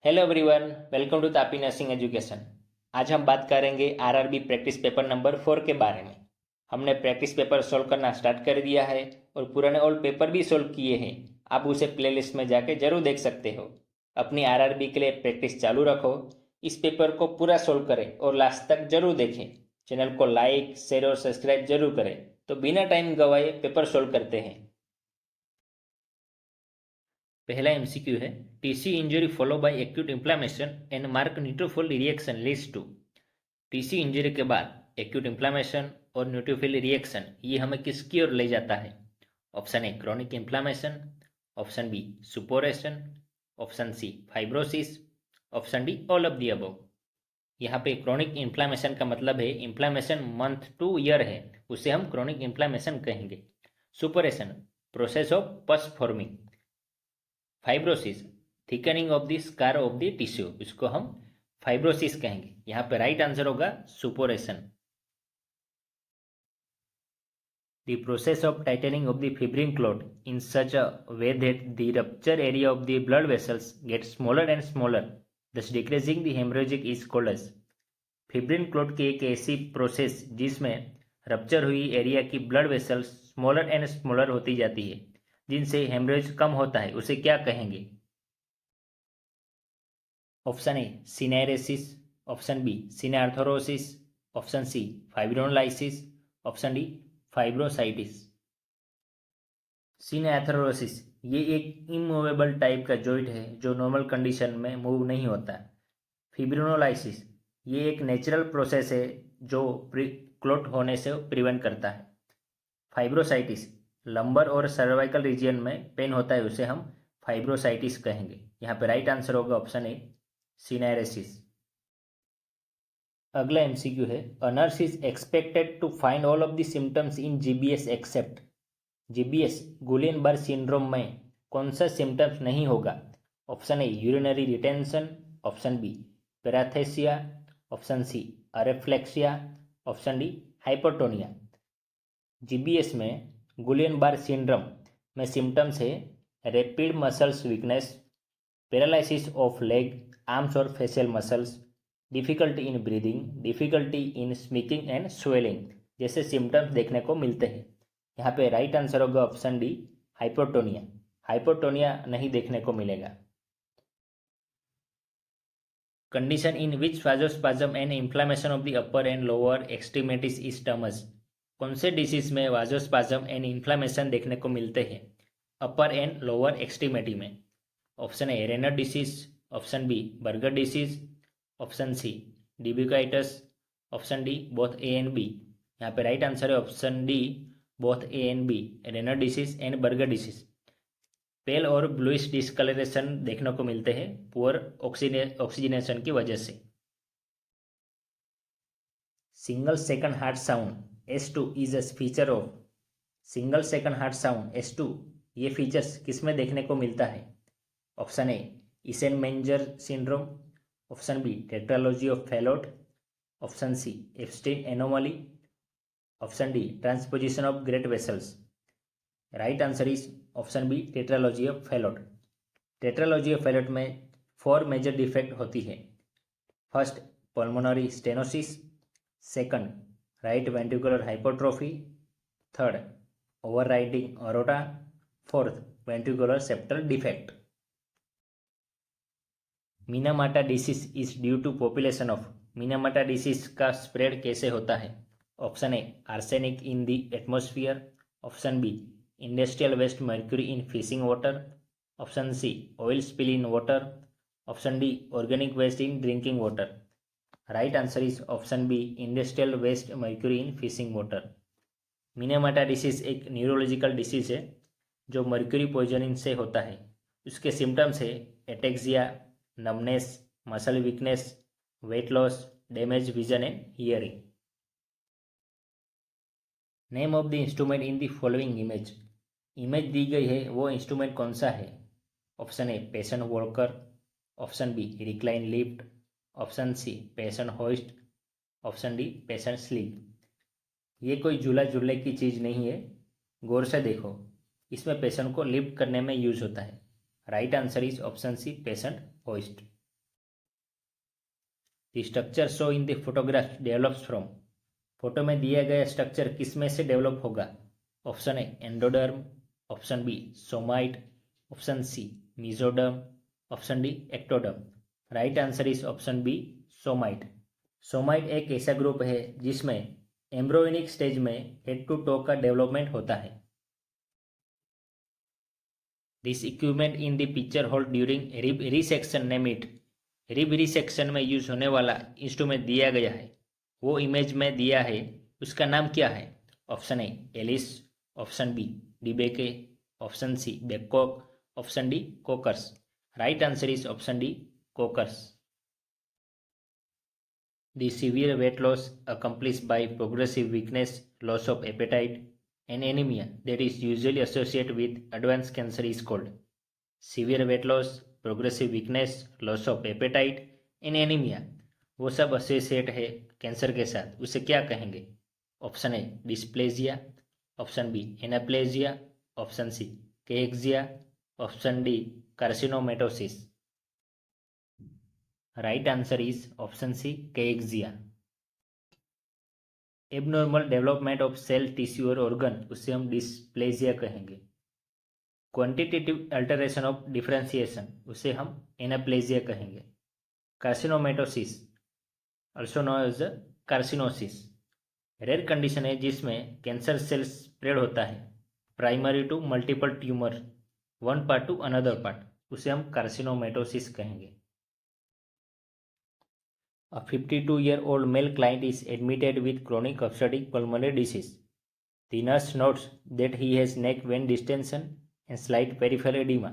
Hello everyone, welcome to Tapi nursing education. आज हम बात करेंगे आरआरबी प्रैक्टिस पेपर नंबर 4 के बारे में। हमने प्रैक्टिस पेपर सोल्व करना स्टार्ट कर दिया है और पुराने ओल्ड पेपर भी सोल्व किए हैं। आप उसे प्लेलिस्ट में जाके जरूर देख सकते हो। अपनी आरआरबी के लिए प्रैक्टिस चालू रखो। इस पेपर को पूरा सोल्व करें और लास्ट तक जरूर देखें। चैनल को लाइक, शेयर और सब्सक्राइब जरूर करें। तो बिना टाइम गवाए पेपर सोल्व करते हैं। पहला एमसीक्यू है, tissue injury follow by acute inflammation and mark neutrophil reaction leads to. Tissue injury के बाद एक्यूट इन्फ्लेमेशन और न्यूट्रोफिल रिएक्शन ये हमें किसकी ओर ले जाता है? Option A chronic inflammation, option B suppuration, option C fibrosis, option D all of the above. यहाँ पे क्रॉनिक इन्फ्लेमेशन का मतलब है इन्फ्लेमेशन मंथ टू ईयर है, उसे हम क्रॉनिक इन्फ्लेमेशन कहेंगे। Suppuration process of pus forming. Fibrosis thickening of the scar of the tissue, इसको हम फाइब्रोसिस कहेंगे। यहाँ पे राइट आंसर होगा suppuration. The process of tightening of the fibrin clot in such a way that the rupture area of the blood vessels get smaller and smaller, thus decreasing the hemorrhagic is called as। Fibrin clot की एक ऐसी process जिसमें rupture हुई area की blood vessels smaller and smaller होती जाती है, जिनसे हेमरेज कम होता है, उसे क्या कहेंगे? Option A syneresis, option B synarthrosis, option C fibrinolysis, option D fibrositis. Synarthrosis ये एक इमूवेबल टाइप का जॉइंट है जो नॉर्मल कंडीशन में मूव नहीं होता। फिब्रिनोलाइसिस ये एक नेचुरल प्रोसेस है जो क्लॉट होने से प्रिवेंट करता है। फाइब्रोसाइटिस लंबर और सर्वाइकल रीजन में पेन होता है, उसे हम फाइब्रोसाइटिस कहेंगे। यहाँ पे राइट आंसर होगा ऑप्शन ए सिनेरेसिस। अगला एमसीक्यू है, a nurse is expected to find all of the symptoms in GBS except. GBS Guillain Barre syndrome में कौन सा सिम्टम्स नहीं होगा? Option A urinary retention, option B paresthesia, option C areflexia, option D hypotonia. GBS में Guillain Barre syndrome में symptoms है rapid muscles weakness, paralysis of leg, arms और facial muscles, difficulty in breathing, difficulty in speaking and swelling जैसे symptoms देखने को मिलते हैं। यहाँ पे राइट आंसर होगा ऑप्शन डी हाइपोटोनिया। हाइपोटोनिया नहीं देखने को मिलेगा। Condition in which vasospasm and inflammation of the upper and lower extremities is term as. कौन से डिसीज में वाजोस्पाज्म एंड इन्फ्लेमेशन देखने को मिलते हैं अपर एंड लोअर एक्सट्रीमिटी में? Option A Raynaud disease, option B Buerger disease, option C डिब्यूकाइटस, option D both A and B. यहाँ पे राइट आंसर है option D both A and B, Raynaud disease and Buerger disease. Pale और bluish discolouration देखने को मिलते हैं poor oxygenation की वजह से। Single second heart sound S2 is a feature of. Single second heart sound S2 ये फीचर्स किसमें देखने को मिलता है? Option A Eisenmenger syndrome, option B tetralogy of Fallot, option C Ebstein anomaly, option D transposition of great vessels. Right answer is option B tetralogy of Fallot. Tetralogy of Fallot में 4 major defect होती है। First pulmonary stenosis, second right ventricular hypotrophy, third overriding aorta, fourth ventricular septal defect. Minamata disease is due to population of. Minamata disease का spread कैसे होता है? Option A arsenic in the atmosphere, option B industrial waste mercury in fishing water, option C oil spill in water, option D organic waste in drinking water. Right answer is option B industrial waste mercury in fishing water. Minamata disease एक neurological disease है जो mercury poisoning से होता है। उसके symptoms है ataxia, numbness, muscle weakness, weight loss, damage vision and hearing. Name of the instrument in the following image. Image दी गई है वो इंस्ट्रूमेंट कौन सा है? Option A patient walker, option B recline lift, option C patient hoist, option D patient sleep. ये कोई झूला झूलने की चीज़ नहीं है, गौर से देखो। इसमें पेशेंट को लिफ्ट करने में यूज होता है। Right answer is option C patient hoist. The structure show in the photograph develops from, photo में दिया गया स्ट्रक्चर किस में से डेवलप होगा? Option A endoderm, option B somite, option C mesoderm, option D ectoderm. Right answer is option B somite. Somite एक ऐसा group है जिसमें एम्ब्रोयनिक स्टेज में हेड टू टो का डेवलपमेंट होता है। This equipment in the picture hold during rib resection name it, rib resection में use होने वाला इंस्ट्रूमेंट दिया गया है, वो इमेज में दिया है, उसका नाम क्या है? Option A Allis, option B DeBakey, option C Babcock, option D Kocher's. Right answer is option D Kocher's. The severe weight loss accompanied by progressive weakness, loss of appetite, and anemia that is usually associated with advanced cancer is called. Severe weight loss, progressive weakness, loss of appetite, and anemia वो सब associate है cancer के साथ, उसे क्या कहेंगे? Option A dysplasia, option B anaplasia, option C cachexia, option D carcinomatosis. Right answer is option C cachexia. Abnormal development of cell, tissue और organ, उसे हम डिस्प्लेजिया कहेंगे। क्वांटिटेटिव अल्टरेशन ऑफ डिफरेंशिएशन, उसे हम एनाप्लेजिया कहेंगे। Carcinomatosis also known as carcinosis rare condition है जिसमें cancer cell spread होता है primary to multiple tumour, one part to another part, उसे हम कार्सिनोमेटोसिस कहेंगे। A 52-year-old male client is admitted with chronic obstructive pulmonary disease. The nurse notes that he has neck vein distension and slight peripheral edema.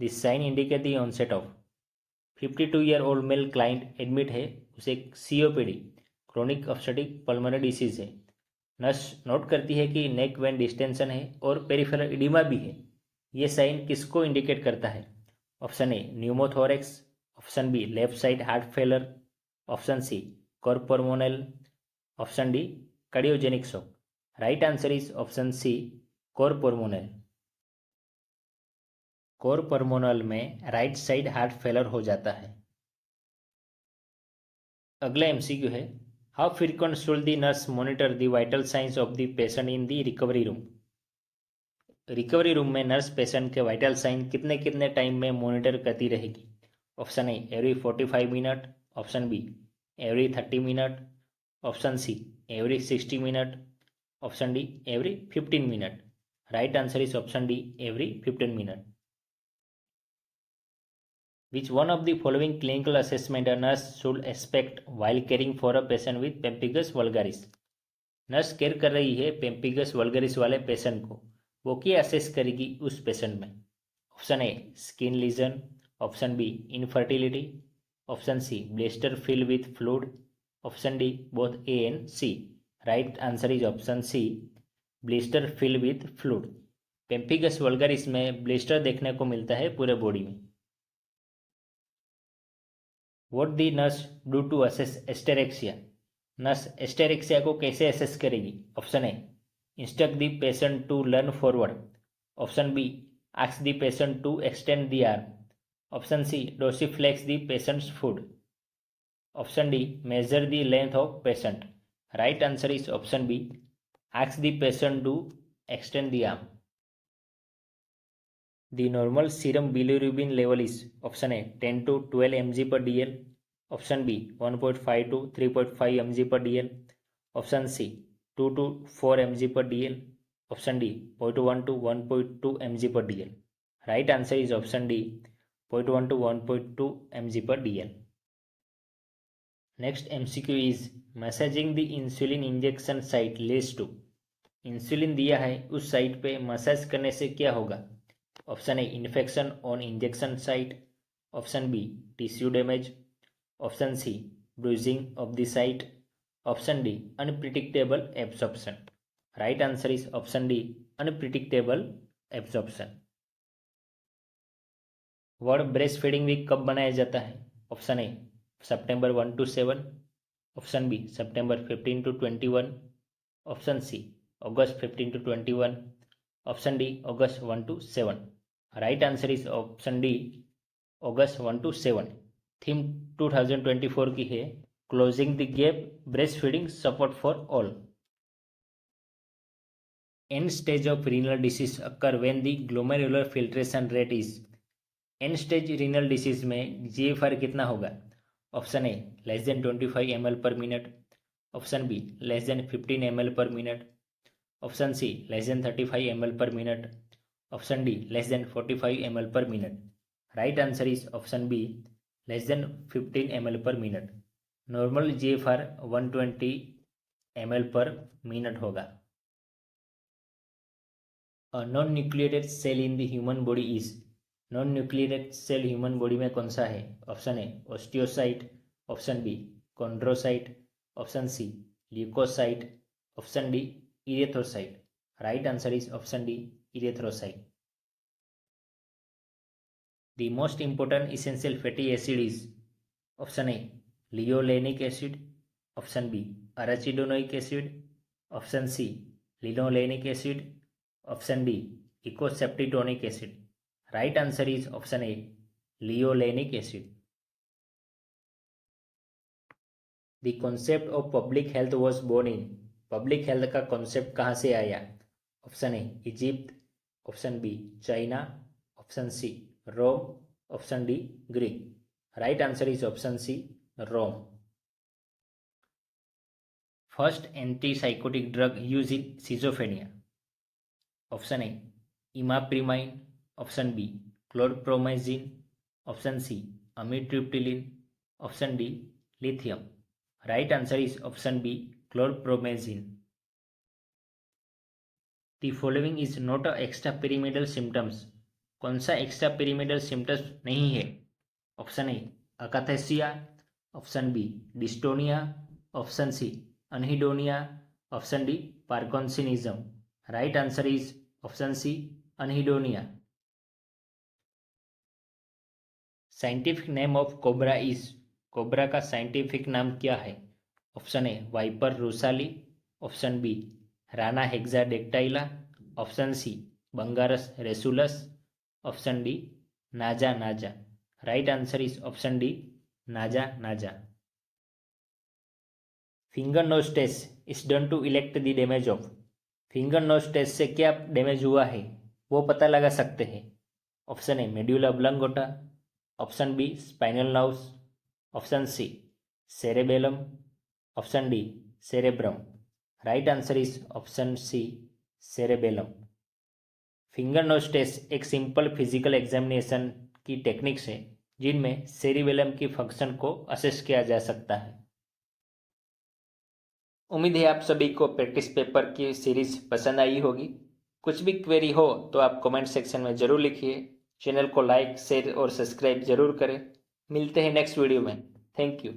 This sign indicates the onset of 52-year-old male client admit है, उसे COPD chronic obstructive pulmonary disease है। Nurse note करती है कि नेक when distension है और peripheral oedema भी है। ये साइन किसको इंडिकेट करता है? Option A pneumothorax, option B left side heart failure, option C cor pulmonale, option D cardiogenic shock. Right answer is option C cor pulmonale. Cor pulmonale में राइट साइड हार्ट फेलर हो जाता है। अगला एमसीक्यू है, how frequent should the nurse monitor the vital science of the patient in the recovery room? Recovery room में nurse patient के vital sign कितने कितने टाइम में मॉनिटर करती रहेगी? Option A every 45 minute, option be every 30 minute, option see every 60 minute, option D every 15 minute. Right answer is option D every 15 minute. Which one of the following clinical assessment a nurse should expect while caring for a patient with pemphigus vulgaris? Nurse care कर रही है पेम्पिगस vulgaris वाले patient को, वो क्या assess करेगी उस patient में? Option A skin lesion, option B infertility, option C blister fill with fluid, option D both A and C. Right answer is option C blister fill with fluid. Pemphigus vulgaris में blister देखने को मिलता है पूरे body में। What the nurse do to assess asterixis? Nurse asterixis को कैसे assess करेगी? Option A instruct the patient to learn forward, option B ask the patient to extend the arm, option C dorsiflex the patient's food, option D measure the length of patient. Right answer is option B ask the patient to extend the arm. The normal serum bilirubin level is option A 10 to 12 mg per dl, option B 1.5 to 3.5 mg per dl, option C 2 to 4 mg per dl, option D 0.1 to 1.2 mg per dl। Right answer is option D 0.1 to 1.2 mg per dl। Next MCQ is massaging the insulin injection site leads to. Insulin दिया है उस site पे massage करने से क्या होगा? Option A infection on injection site, option B tissue damage, option C bruising of the site, option D unpredictable absorption. Right answer is option D unpredictable absorption. World breast feeding week कब मनाया जाता है? Option A September 1 to 7, option B September 15 to 21, option C August 15 to 21, option D August 1 to 7। Right answer is option D August 1 to 7। Theme 2024 की है closing the gap, breastfeeding support for all. End stage of renal disease occur when the glomerular filtration rate is. End stage renal disease में GFR कितना होगा? Option A less than 25 ml per minute, option B less than 15 ml per minute, option C less than 35 ml per minute, option D less than 45 ml per minute. Right answer is option B less than 15 ml per minute. Normal GFR 120 ml per minute होगा. A non nucleated cell in the human body is. Non nucleated cell human body में कौन सा है? Option A osteocyte, option B chondrocyte, option C leucocyte, option D erythrocyte. Right answer is option D erythrocyte. The most important essential fatty acid is. Option A linoleic acid, option B arachidonic acid, option C linolenic acid, option D eicosapentaenoic acid. Right answer is option A linoleic acid. The concept of public health was born in. Public health का concept कहाँ से आया? Option A Egypt, option B China, option C Rome, option D Greek. Right answer is option C Rome. First antipsychotic drug use in schizophrenia. Option A imipramine, option B chlorpromazine, option C amitriptyline, option D lithium. Right answer is option B chlorpromazine. The following is not a extra pyramidal symptoms. कौन सा extra pyramidal symptoms नहीं है? Option A akathisia, option B dystonia, option C anhedonia, option D parkinsonism. Right answer is option C anhedonia. Scientific name of cobra is. Cobra का scientific नाम क्या है? Option A viper russelii, option B rana hexadactyla, option C bungarus caeruleus, option D naja naja. Right answer is option D naja naja. Finger nose test is done to elicit the damage of. Finger nose test से क्या damage हुआ है वो पता लगा सकते हैं. Option A medulla oblongata, option B spinal nerves, option C cerebellum, option D cerebrum. Right answer is option C cerebellum. Finger nose test एक सिंपल फिजिकल एग्जामिनेशन की टेक्निक्स है जिनमें सेरेबेलम की फंक्शन को असेस किया जा सकता है. उम्मीद है आप सभी को प्रैक्टिस पेपर की सीरीज पसंद आई होगी. कुछ भी क्वेरी हो तो आप कमेंट सेक्शन में ज़रूर लिखिए. चैनल को लाइक, शेयर और सब्सक्राइब जरूर करें. मिलते हैं नेक्स्ट वीडियो में. Thank you.